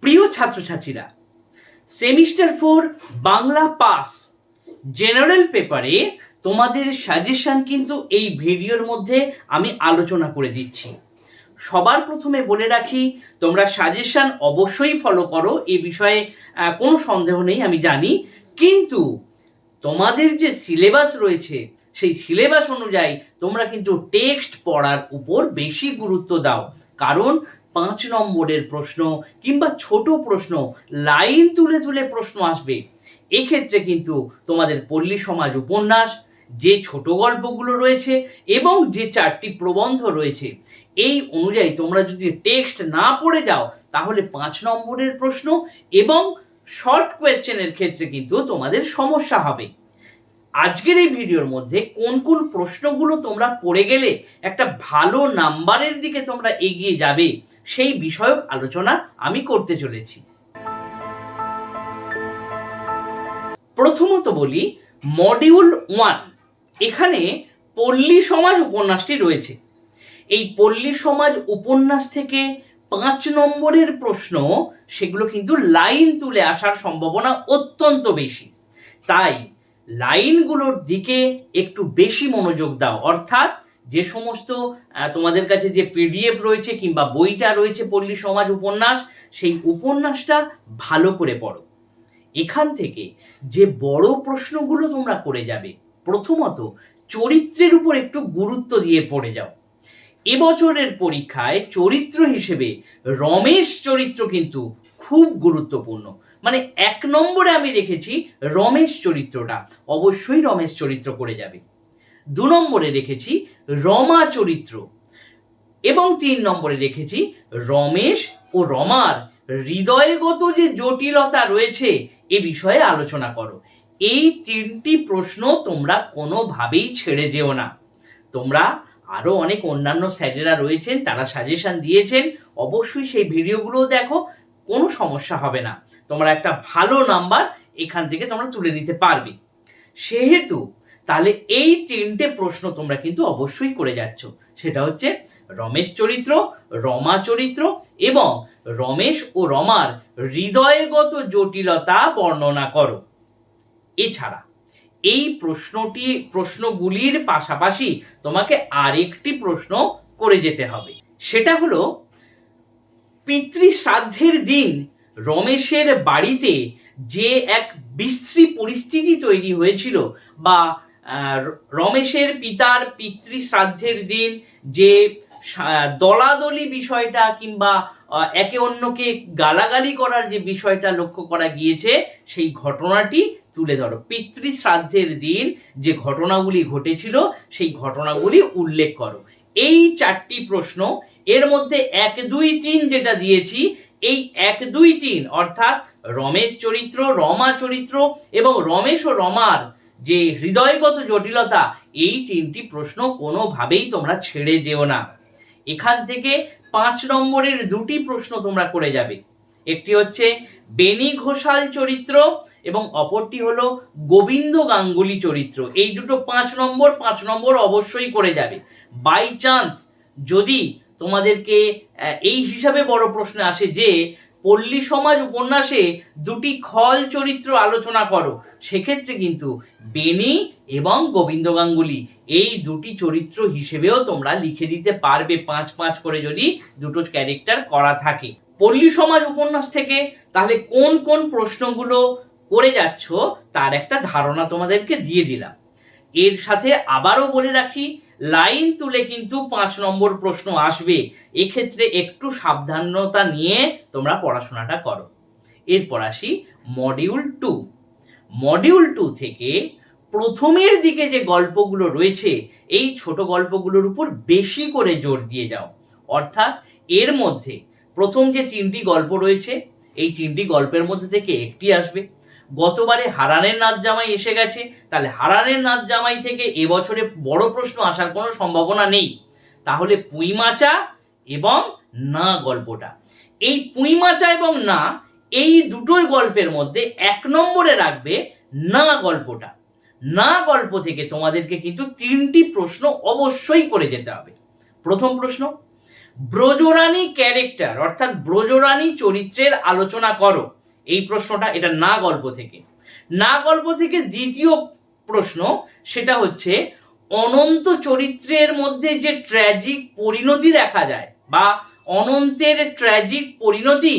প্রিয় ছাত্রছাত্রীরা, semester 4 Bangla pass general পেপারে তোমাদের সাজেশন কিন্তু এই ভিডিওর মধ্যে আমি আলোচনা করে দিচ্ছি। সবার প্রথমে বলে রাখি, তোমরা সাজেশন অবশ্যই ফলো করো, এ বিষয়ে কোনো সন্দেহ নেই, আমি জানি। কিন্তু তোমাদের যে সিলেবাস রয়েছে সেই সিলেবাস অনুযায়ী তোমরা কিন্তু টেক্সট পড়ার উপর বেশি গুরুত্ব দাও, কারণ 5 নম্বরের প্রশ্ন কিংবা ছোট প্রশ্ন, লাইন তুলে তুলে প্রশ্ন আসবে। এক্ষেত্রে কিন্তু তোমাদের পল্লী সমাজ উপন্যাস, যে ছোট গল্পগুলো রয়েছে এবং যে 4টি প্রবন্ধ রয়েছে, এই অনুযায়ী তোমরা যদি টেক্সট না পড়ে যাও তাহলে 5 নম্বরের প্রশ্ন এবং শর্ট কোয়েশ্চেনের ক্ষেত্রে কিন্তু তোমাদের সমস্যা হবে। আজকের এই ভিডিওর মধ্যে কোন কোন প্রশ্নগুলো তোমরা পড়ে গেলে একটা ভালো নাম্বারের দিকে তোমরা এগিয়ে যাবে সেই বিষয়ক আলোচনা আমি করতে চলেছি। প্রথমত বলি, মডিউল 1, এখানে পল্লী সমাজ উপন্যাসটি রয়েছে। এই পল্লী সমাজ উপন্যাস থেকে 5 নম্বরের প্রশ্ন, সেগুলো কিন্তু লাইন তুলে আসার সম্ভাবনা অত্যন্ত বেশি। তাই লাইনগুলোর দিকে একটু বেশি মনোযোগ দাও, অর্থাৎ যে সমস্ত তোমাদের কাছে যে পিডিএফ রয়েছে কিংবা বইটা রয়েছে পল্লী সমাজ উপন্যাস, সেই উপন্যাসটা ভালো করে পড়ো। এখান থেকে যে বড় প্রশ্নগুলো তোমরা করে যাবে, প্রথমত চরিত্রের উপর একটু গুরুত্ব দিয়ে পড়ে যাও। এবছরের পরীক্ষায় চরিত্র হিসেবে রমেশ চরিত্র কিন্তু খুব গুরুত্বপূর্ণ। মানে 1 নম্বরে আমি রেখেছি রমেশ চরিত্রটা, অবশ্যই রমেশ চরিত্র করে যাবে। 2 নম্বরে রেখেছি রমা চরিত্র এবং 3 নম্বরে রেখেছি রমেশ ও রমার হৃদয়গত যে জটিলতা রয়েছে এ বিষয়ে আলোচনা করো। এই 3টি প্রশ্ন তোমরা কোনোভাবেই ছেড়ে যেও না। তোমরা আরো অনেক অন্যান্য স্যারেরা রয়েছেন, তারা সাজেশন দিয়েছেন, অবশ্যই সেই ভিডিওগুলো দেখো, কোনো সমস্যা হবে না। তোমরা একটা ভালো নাম্বার এখান থেকে তোমরা তুলে নিতে পারবে। সেহেতু তাহলে এই 3টে প্রশ্ন তোমরা কিন্তু অবশ্যই করে যাচ্ছ, সেটা হচ্ছে রমেশ চরিত্র, রমা চরিত্র এবং রমেশ ও রমার হৃদয়গত জটিলতা বর্ণনা করো। এছাড়া এই প্রশ্নগুলির পাশাপাশি তোমাকে আরেকটি প্রশ্ন করে যেতে হবে, সেটা হলো পিতৃ শ্রাদ্ধের দিন রমেশের বাড়িতে যে এক বিশ্রী পরিস্থিতি তৈরি হয়েছিল, বা রমেশের পিতার পিতৃ শ্রাদ্ধের দিন যে দলাদলি বিষয়টা কিংবা একে অন্যকে গালাগালি করার যে বিষয়টা লক্ষ্য করা গিয়েছে, সেই ঘটনাটি তুলে ধরো। পিতৃ শ্রাদ্ধের দিন যে ঘটনাগুলি ঘটেছিল সেই ঘটনাগুলি উল্লেখ করো। এই 4টি প্রশ্ন, এর মধ্যে 1, 2, 3 যেটা দিয়েছি, এই 1, 2, 3 অর্থাৎ রমেশ চরিত্র, রমা চরিত্র এবং রমেশ ও রমার যে হৃদয়গত জটিলতা, এই 3টি প্রশ্ন কোনোভাবেই তোমরা ছেড়ে যেও না। এখান থেকে 5 নম্বরের 2টি প্রশ্ন তোমরা করে যাবে। একটি হচ্ছে বেনি ঘোষাল চরিত্র এবং অপরটি হলো গোবিন্দ গাঙ্গুলি চরিত্র। এই দুটো 5 নম্বর অবশ্যই করে যাবে। বাই চান্স যদি তোমাদেরকে এই হিসাবে বড় প্রশ্ন আসে যে পল্লী সমাজ উপন্যাসে 2টি খল চরিত্র আলোচনা করো, সেক্ষেত্রে কিন্তু বেনি এবং গোবিন্দ গাঙ্গুলি এই 2টি চরিত্র হিসেবেও তোমরা লিখে দিতে পারবে 5-5 করে, যদি দুটো ক্যারেক্টার করা থাকে। পল্লী সমাজ উপন্যাস থেকে তাহলে কোন কোন প্রশ্নগুলো করে যাচ্ছ তার একটা ধারণা তোমাদেরকে দিয়ে দিলাম। এর সাথে আবারও বলে রাখি, লাইন তুলে কিন্তু 5 নম্বর প্রশ্ন আসবে, এক্ষেত্রে একটু সাবধানতা নিয়ে তোমরা পড়াশোনাটা করো। এরপর আসি মডিউল 2। মডিউল 2 থেকে প্রথমের দিকে যে গল্পগুলো রয়েছে, এই ছোট গল্পগুলোর উপর বেশি করে জোর দিয়ে যাও। অর্থাৎ এর মধ্যে প্রথম যে 3টি গল্প রয়েছে, এই 3টি গল্পের মধ্যে থেকে একটি আসবে। গতবারে হারানের নাচ জামাই এসে গেছে, তাহলে হারানের নাচ জামাই থেকে এবছরে বড় প্রশ্ন আসার কোনো সম্ভাবনা নেই। তাহলে পুঁই মাচা এবং না গল্পটা, এই পুঁই মাচা এবং না, এই দুটোই গল্পের মধ্যে 1 নম্বরে রাখবে না গল্পটা। না গল্প থেকে তোমাদেরকে কিন্তু 3টি প্রশ্ন অবশ্যই করে যেতে হবে। প্রথম প্রশ্ন, ব্রজরানী ক্যারেক্টার অর্থাৎ ব্রজরানী চরিত্রের আলোচনা করো। এই প্রশ্নটা, এটা না গল্প থেকে। না গল্প থেকে দ্বিতীয় প্রশ্ন, সেটা হচ্ছে অনন্ত চরিত্রের মধ্যে যে ট্র্যাজিক পরিণতি দেখা যায় বা অনন্তের ট্র্যাজিক পরিণতি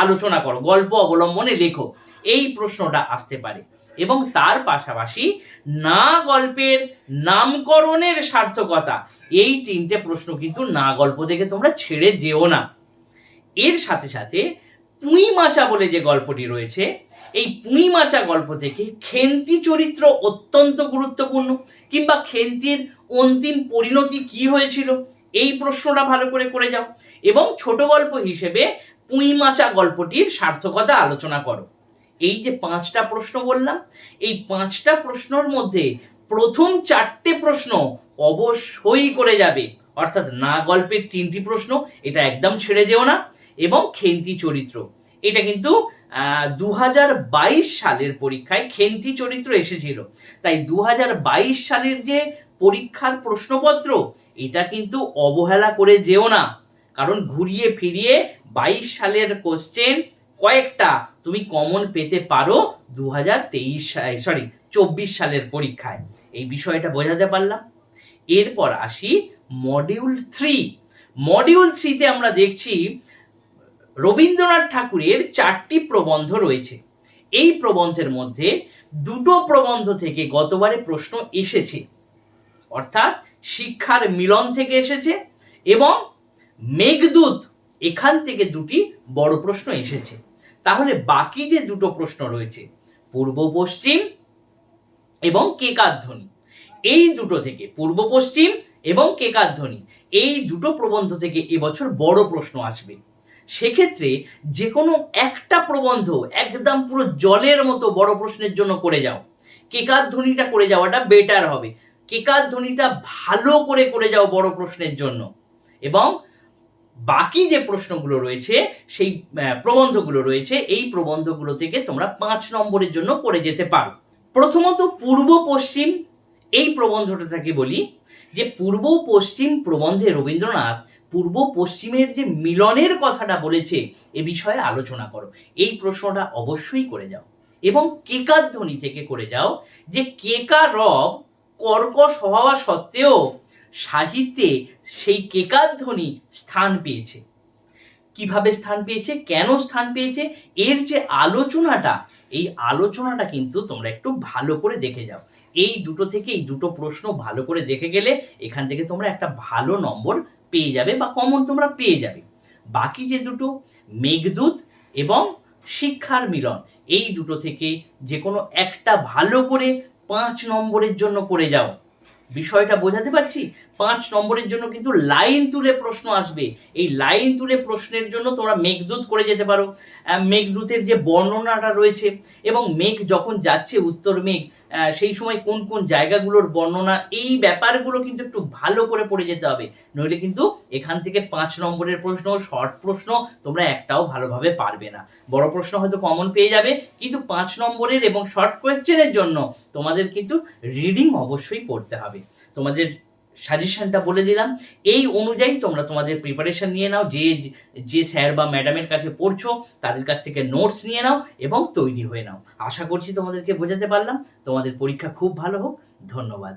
আলোচনা করো, গল্প অবলম্বনে লেখো। এই প্রশ্নটা আসতে পারে। এবং তার পাশাপাশি না গল্পের নামকরণের সার্থকতা, এই তিনটে প্রশ্ন কিন্তু না গল্প থেকে তোমরা ছেড়ে যেও না। এর সাথে সাথে পুঁই মাচা বলে যে গল্পটি রয়েছে, এই পুঁই মাচা গল্প থেকে খেন্তি চরিত্র অত্যন্ত গুরুত্বপূর্ণ, কিংবা খেন্তির অন্তিম পরিণতি কি হয়েছিল, এই প্রশ্নটা ভালো করে করে যাও। এবং ছোট গল্প হিসেবে পুঁই মাচা গল্পটির সার্থকতা আলোচনা করো। এই যে 5টা প্রশ্ন বললাম, এই 5টা প্রশ্নের মধ্যে প্রথম 4টে প্রশ্ন অবশ্যই করে যাবে, অর্থাৎ না গল্পের 3টি প্রশ্ন, এটা একদম ছেড়ে যেও না। এবং খেন্তি চরিত্র, এটা কিন্তু 2022 সালের পরীক্ষায় খেন্তি চরিত্র এসেছিল, তাই 2022 সালের যে পরীক্ষার প্রশ্নপত্র, এটা কিন্তু অবহেলা করে যেও না, কারণ ঘুরিয়ে ফিরিয়ে 22 সালের কোশ্চেন কয়েকটা তুমি কমন পেতে পারো 24 সালের পরীক্ষায়। এই বিষয়টা বোঝাতে পারলাম। এরপর আসি মডিউল 3। মডিউল 3তে আমরা দেখছি রবীন্দ্রনাথ ঠাকুরের 4টি প্রবন্ধ রয়েছে। এই প্রবন্ধের মধ্যে 2টো প্রবন্ধ থেকে গতবারে প্রশ্ন এসেছে, অর্থাৎ শিক্ষার মিলন থেকে এসেছে এবং মেঘদূত, এখান থেকে 2টি বড় প্রশ্ন এসেছে। তাহলে বাকি যে 2টো প্রশ্ন রয়েছে, পূর্ব পশ্চিম এবং কেকাধ্বনি, এই 2টো থেকে, পূর্ব পশ্চিম এবং কেকাধ্বনি, এই 2টো প্রবন্ধ থেকে এবছর বড় প্রশ্ন আসবে। সেক্ষেত্রে যে কোনো একটা প্রবন্ধ একদম পুরো জলের মতো বড় প্রশ্নের জন্য করে যাও। কেকাধ্বনিটা করে যাওয়াটা বেটার হবে। কেকাধ্বনিটা ভালো করে করে যাও বড় প্রশ্নের জন্য। এবং বাকি যে প্রশ্নগুলো রয়েছে, সেই প্রবন্ধগুলো রয়েছে, এই প্রবন্ধগুলো থেকে তোমরা 5 নম্বরের জন্য করে যেতে পারো। প্রথমত পূর্ব পশ্চিম, এই প্রবন্ধটা থেকে বলি যে পূর্ব পশ্চিম প্রবন্ধে রবীন্দ্রনাথ পূর্ব পশ্চিমের যে মিলনের কথাটা বলেছে, এ বিষয়ে আলোচনা করো। এই প্রশ্নটা অবশ্যই করে যাও। এবং কেকাধ্বনি থেকে করে যাও যে কেকা রব কর্কশ হওয়া সত্ত্বেও সাহিত্যে সেই কেকাধ্বনি স্থান পেয়েছে। কিভাবে স্থান পেয়েছে, কেন স্থান পেয়েছে, এর যে আলোচনাটা, এই আলোচনাটা কিন্তু তোমরা একটু ভালো করে দেখে যাও। এই 2টো থেকে এই 2টো প্রশ্ন ভালো করে দেখে গেলে এখান থেকে তোমরা একটা ভালো নম্বর পেয়ে যাবে বা কমন তোমরা পেয়ে যাবে। বাকি যে 2টো, মেঘদূত এবং শিক্ষার মিলন, এই 2টো থেকে যে কোনো একটা ভালো করে 5 নম্বরের জন্য করে যাও। বিষয়টা বোঝাতে পারছি? 5 নম্বরের জন্য কিন্তু লাইন তুলে প্রশ্ন আসবে। এই লাইন তুলে প্রশ্নের জন্য তোমরা মেঘদূত করে যেতে পারো। মেঘদূতের যে বর্ণনাটা রয়েছে এবং মেঘ যখন যাচ্ছে, উত্তর মেঘ, সেই সময় কোন কোন জায়গাগুলোর বর্ণনা, এই ব্যাপারগুলো কিন্তু একটু ভালো করে পড়ে যেতে হবে। নইলে কিন্তু এখান থেকে 5 নম্বরের প্রশ্ন, শর্ট প্রশ্ন তোমরা একটাও ভালোভাবে পারবে না। বড় প্রশ্ন হয়তো কমন পেয়ে যাবে, কিন্তু 5 নম্বরের এবং শর্ট কোয়েশ্চেনের জন্য তোমাদের কিন্তু রিডিং অবশ্যই পড়তে হবে। তোমাদের সাজেশনটা বলে দিলাম, এই অনুযায়ী তোমরা তোমাদের প্রিপারেশন নিয়ে নাও। যে স্যার বা ম্যাডামের কাছে পড়ছো, তাদের কাছ থেকে নোটস নিয়ে নাও এবং তৈরি হয়ে নাও। আশা করছি তোমাদেরকে বোঝাতে পারলাম। তোমাদের পরীক্ষা খুব ভালো হোক। ধন্যবাদ।